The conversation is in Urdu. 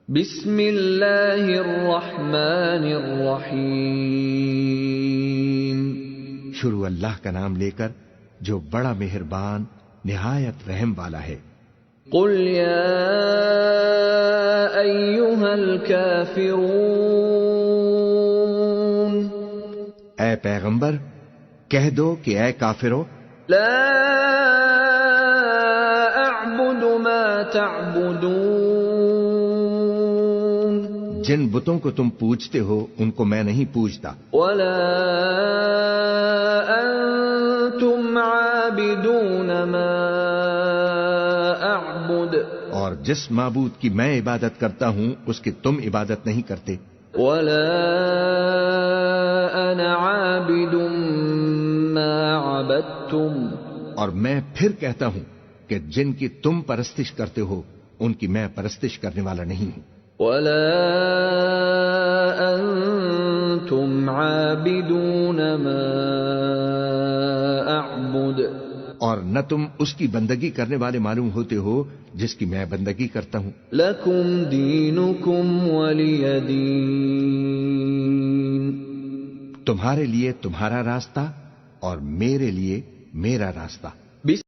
بسم اللہ الرحمن الرحیم، شروع اللہ کا نام لے کر جو بڑا مہربان نہایت رحم والا ہے۔ قل یا ایھا الکافرون، اے پیغمبر کہہ دو کہ اے کافرو، لا اعبد ما تعبدون، جن بتوں کو تم پوجتے ہو ان کو میں نہیں پوجتا، ولا انتم عابدون ما اعبد، اور جس معبود کی میں عبادت کرتا ہوں اس کی تم عبادت نہیں کرتے، ولا انا عابد ما عبدتم، اور میں پھر کہتا ہوں کہ جن کی تم پرستش کرتے ہو ان کی میں پرستش کرنے والا نہیں ہوں، ولا انتم عابدون ما اعبد، اور نہ تم اس کی بندگی کرنے والے معلوم ہوتے ہو جس کی میں بندگی کرتا ہوں۔ لکم دینکم ولی دین، تمہارے لیے تمہارا راستہ اور میرے لیے میرا راستہ۔